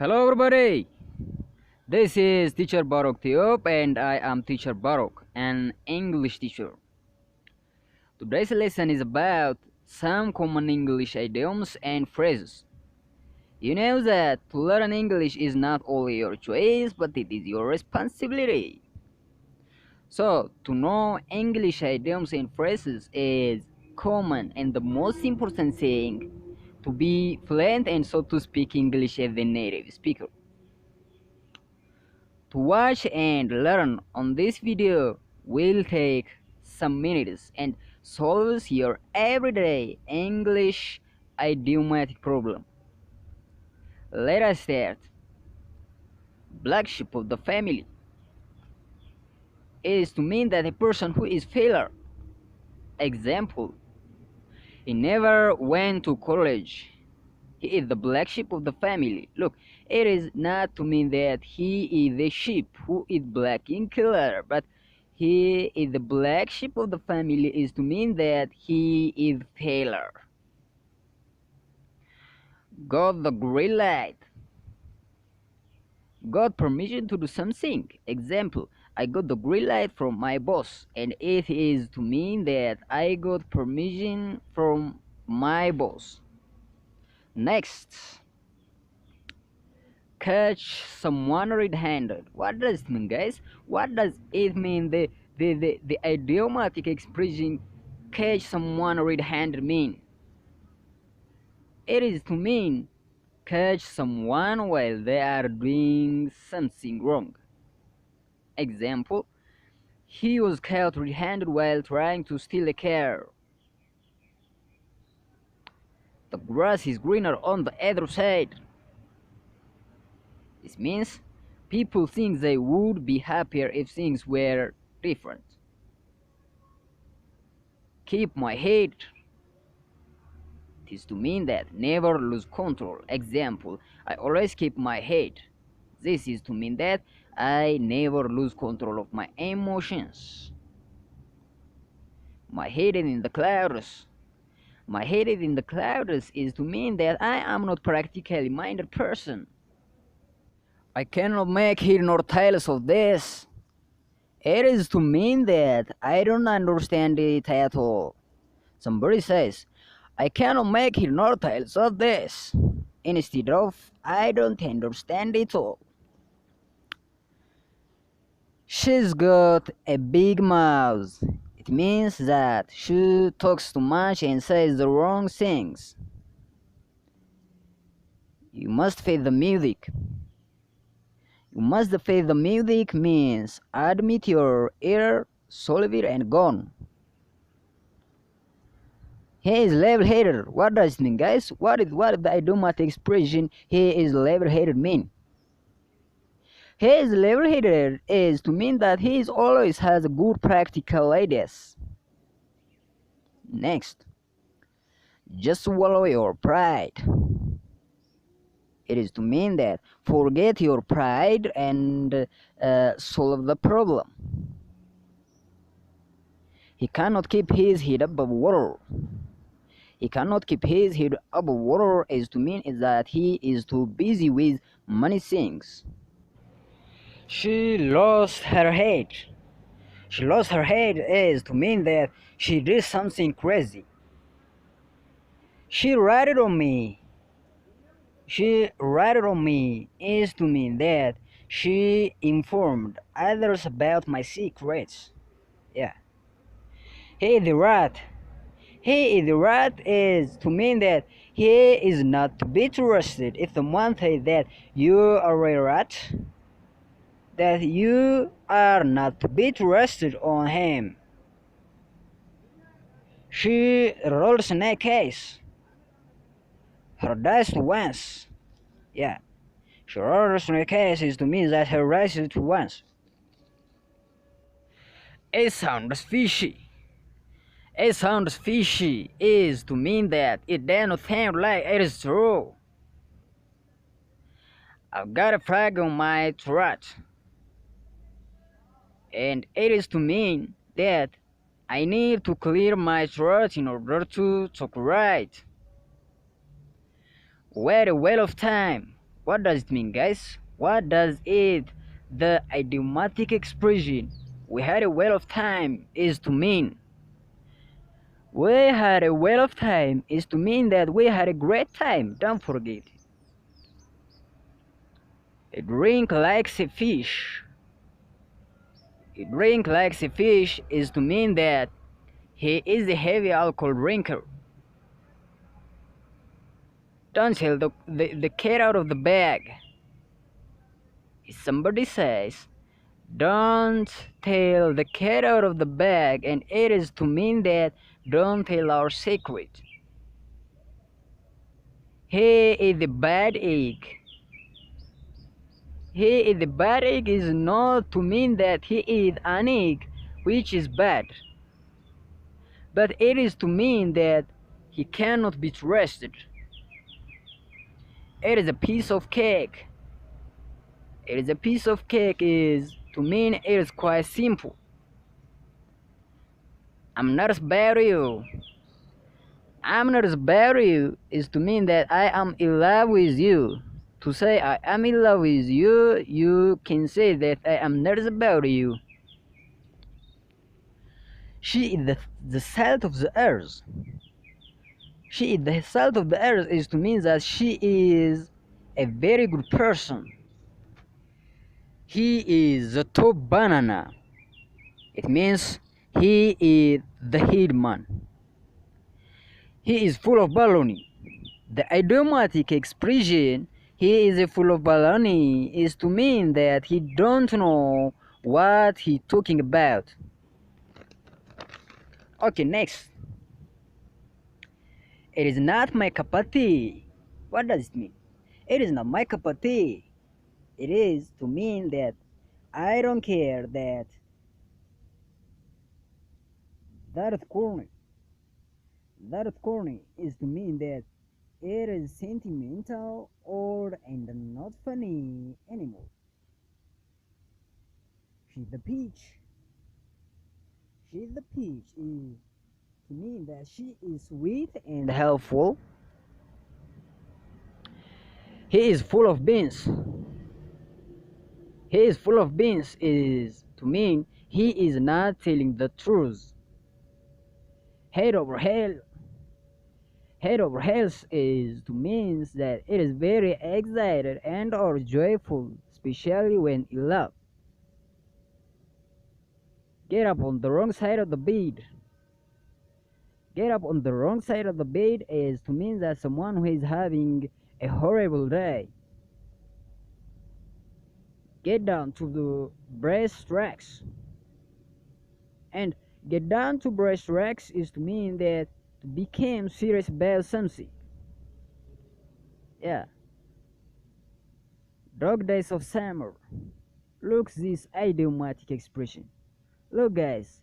Hello everybody, this is teacher Barok Theop and I am teacher Barok, an English teacher. Today's lesson is about some common English idioms and phrases. You know that to learn English is not only your choice but it is your responsibility. So, to know English idioms and phrases is common and the most important thing to be fluent and so to speak English as a native speaker. To watch and learn on this video will take some minutes and solves your everyday English idiomatic problem. Let us start. Black sheep of the family is to mean that a person who is failure. Example, he never went to college. He is the black sheep of the family. Look, it is not to mean that he is a sheep who is black in color, but he is the black sheep of the family is to mean that he is failure. Got the green light. Got permission to do something. Example, I got the green light from my boss, and it is to mean that I got permission from my boss. Next, catch someone red-handed. What does it mean, guys? What does it mean? The idiomatic expression catch someone red-handed mean? It is to mean catch someone while they are doing something wrong. Example, he was caught red-handed while trying to steal a car. The grass is greener on the other side. This means people think they would be happier if things were different. Keep my head. It is to mean that never lose control. Example, I always keep my head. This is to mean that I never lose control of my emotions. My head is in the clouds. My head is in the clouds is to mean that I am not practically minded person. I cannot make head nor tails of this. It is to mean that I don't understand it at all. Somebody says, I cannot make head nor tails of this. Instead of, I don't understand it all. She's got a big mouth. It means that she talks too much and says the wrong things. You must fade the music. You must fade the music means admit your ear, solve it and gone. He is level-headed. What does it mean, guys? What the idiomatic expression he is level-headed mean? He is level-headed is to mean that he always has good practical ideas. Next, just swallow your pride. It is to mean that forget your pride and solve the problem. He cannot keep his head above water. He cannot keep his head above water is to mean is that he is too busy with many things. She lost her head. She lost her head is to mean that she did something crazy. She ratted on me. She ratted on me is to mean that she informed others about my secrets. Yeah. He is the rat. He is the rat is to mean that he is not to be trusted. If someone says that you are a rat, that you are not to be trusted on him. She rolled snake case. Her dice once. Yeah. She rolled snake case is to mean that her dice is once. It sounds fishy. It sounds fishy is to mean that it doesn't sound like it is true. I've got a frog on my throat. And it is to mean that I need to clear my throat in order to talk right. Wait a whale of time. What does it mean, guys? What does it, the idiomatic expression we had a whale of time is to mean? We had a whale of time is to mean that we had a great time. Don't forget. A drink like a fish. A drink like a fish is to mean that he is a heavy alcohol drinker. Don't tell the cat out of the bag. If somebody says, don't tell the cat out of the bag, and it is to mean that don't tell our secret. He is the bad egg. He is the bad egg is not to mean that he is an egg which is bad, but it is to mean that he cannot be trusted. It is a piece of cake. It is a piece of cake is to mean it is quite simple. I'm not as bad as you. I'm not as bad as you is to mean that I am in love with you. To say I am in love with you, you can say that I am not as bad as you. She is the salt of the earth. She is the salt of the earth is to mean that she is a very good person. He is the top banana. It means he is the headman. He is full of baloney. The idiomatic expression he is full of baloney is to mean that he don't know what he talking about. Okay, next. It is not my cup of tea. What does it mean? It is not my cup of tea. It is to mean that I don't care that is corny. That is corny is to mean that it is sentimental or and not funny anymore. She's the peach. She's the peach is to mean that she is sweet and helpful. He is full of beans. He is full of beans is to mean he is not telling the truth. Head over heels is to mean that it is very excited and or joyful, especially when in love. Get up on the wrong side of the bed. Get up on the wrong side of the bed is to mean that someone who is having a horrible day. Get down to the breast tracks. And get down to breast tracks is to mean that to become serious about something. Yeah. Dog days of summer. Look this idiomatic expression. Look guys.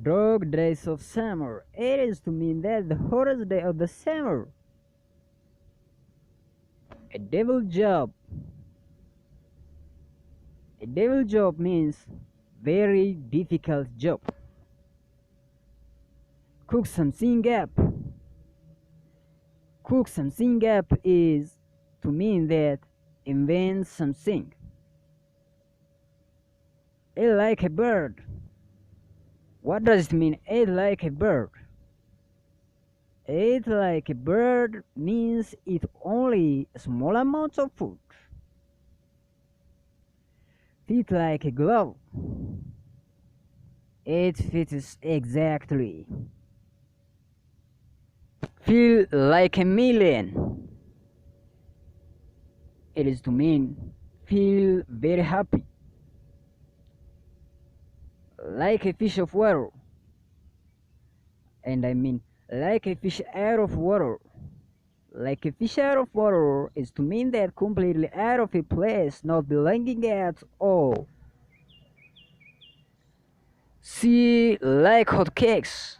Dog days of summer. It is to mean that the hottest day of the summer. A devil job. A devil job means very difficult job. Cook something up. Cook something up is to mean that invent something. Eat like a bird. What does it mean, eat like a bird? Eat like a bird means eat only a small amount of food. Fit like a glove. It fits exactly. Feel like a million. It is to mean feel very happy. Like a fish of water. And I mean like a fish out of water. Like a fish out of water is to mean that completely out of a place, not belonging at all. See like hot cakes.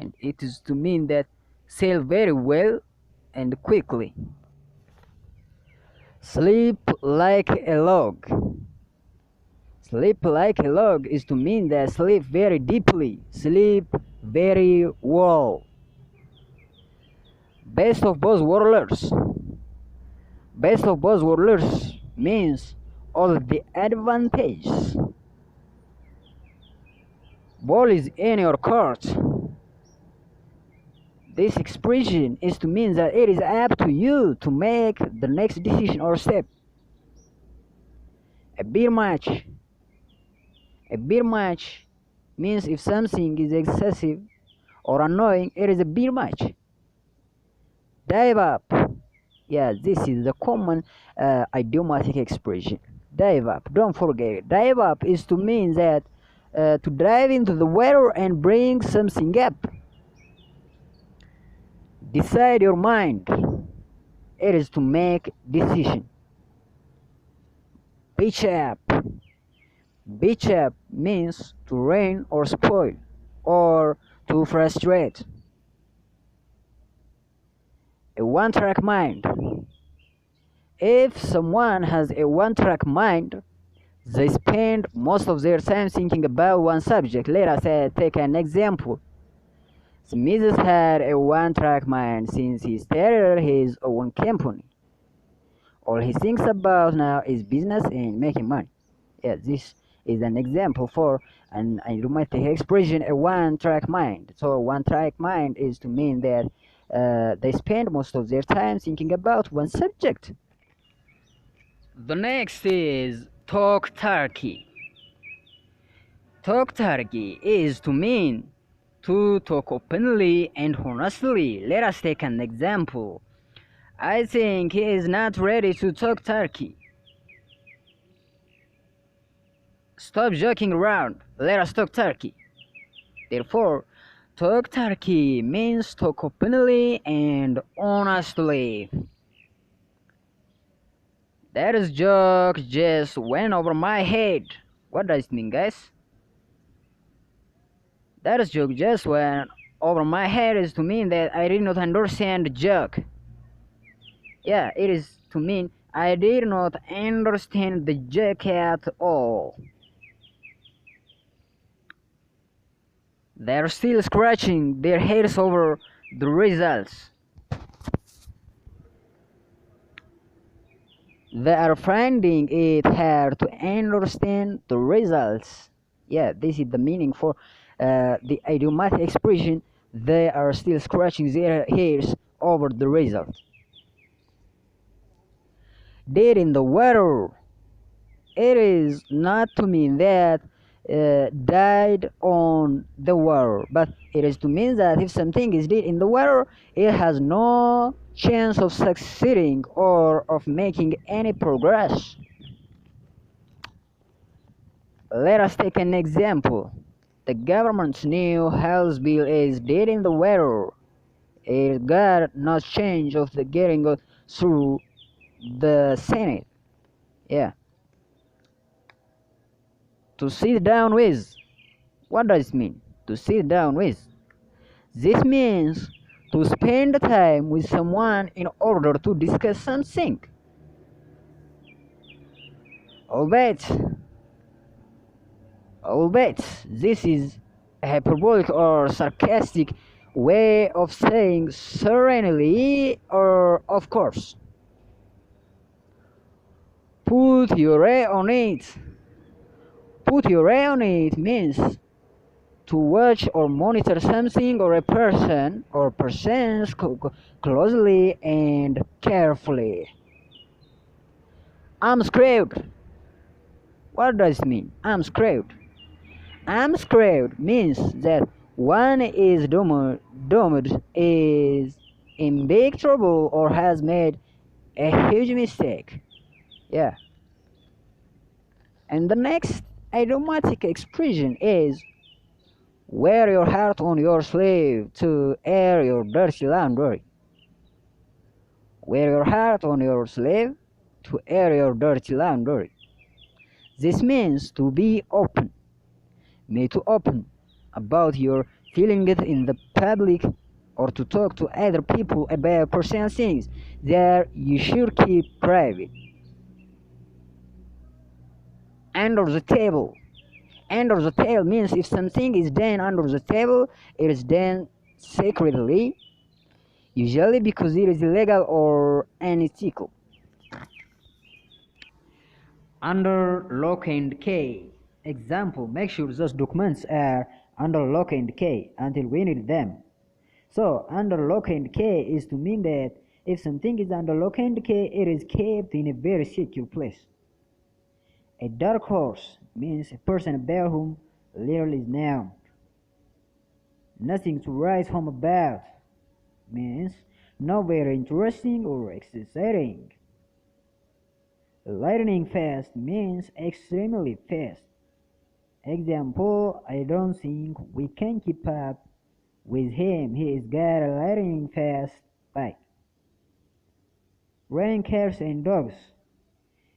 And it is to mean that sell very well and quickly. Sleep like a log. Sleep like a log is to mean that sleep very deeply, sleep very well. Best of both worlds. Best of both worlds means all the advantages. Ball is in your court. This expression is to mean that it is up to you to make the next decision or step. A beer match. A beer match means if something is excessive or annoying, it is a beer match. Dive up. Yeah, this is the common idiomatic expression. Dive up. Don't forget it. Dive up is to mean that to dive into the water and bring something up. Decide your mind. It is to make decision. Pitch up. Pitch up means to rain or spoil or to frustrate. A one-track mind. If someone has a one-track mind, they spend most of their time thinking about one subject. Let us take an example. Smith had a one-track mind since he started his own company. All he thinks about now is business and making money. Yeah, this is an example for an idiomatic expression, a one-track mind. So a one-track mind is to mean that they spend most of their time thinking about one subject. The next is talk turkey. Talk turkey is to mean to talk openly and honestly. Let us take an example. I think he is not ready to talk turkey. Stop joking around. Let us talk turkey. Therefore, talk turkey means talk openly and honestly. That is joke just went over my head. What does it mean, guys? That is joke just went over my head is to mean that I did not understand the joke. Yeah, it is to mean I did not understand the joke at all. They are still scratching their heads over the results. They are finding it hard to understand the results. Yeah, this is the meaning for the idiomatic expression. They are still scratching their heads over the result. Dead in the water. It is not to mean that died on the water, but it is to mean that if something is dead in the water, it has no chance of succeeding or of making any progress. Let us take an example. The government's new health bill is dead in the water. It got no chance of getting through the Senate. Yeah. To sit down with. What does it mean? To sit down with. This means to spend time with someone in order to discuss something. Albeit this is a hyperbolic or sarcastic way of saying certainly or of course. Put your eye on it. Put your eye on it means to watch or monitor something or a person or persons closely and carefully. I'm screwed. What does it mean? I'm screwed. I'm screwed means that one is doomed, is in big trouble or has made a huge mistake. Yeah. And the next idiomatic expression is wear your heart on your sleeve to air your dirty laundry. Wear your heart on your sleeve to air your dirty laundry. This means to be open. May to open about your feelings in the public or to talk to other people about personal things that you should keep private. Under the table. Under the table means if something is done under the table, it is done secretly, usually because it is illegal or unethical. under lock and key. Example, make sure those documents are under lock and key until we need them. So under lock and key is to mean that if something is under lock and key, it is kept in a very secure place. A dark horse means a person about whom little is known. Nothing to write home about means not very interesting or exciting. Lightning fast means extremely fast. Example, I don't think we can keep up with him. He's got a lightning fast bike. Rain, cats and dogs.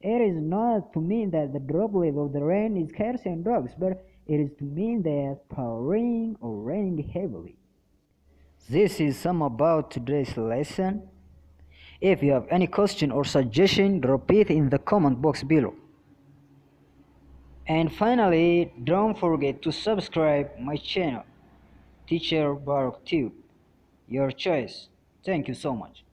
It is not to mean that the droplet of the rain is cats and dogs, but it is to mean that pouring or raining heavily. This is some about today's lesson. If you have any question or suggestion, drop it in the comment box below. And finally, don't forget to subscribe my channel, Teacher Barok Tube. Your choice. Thank you so much.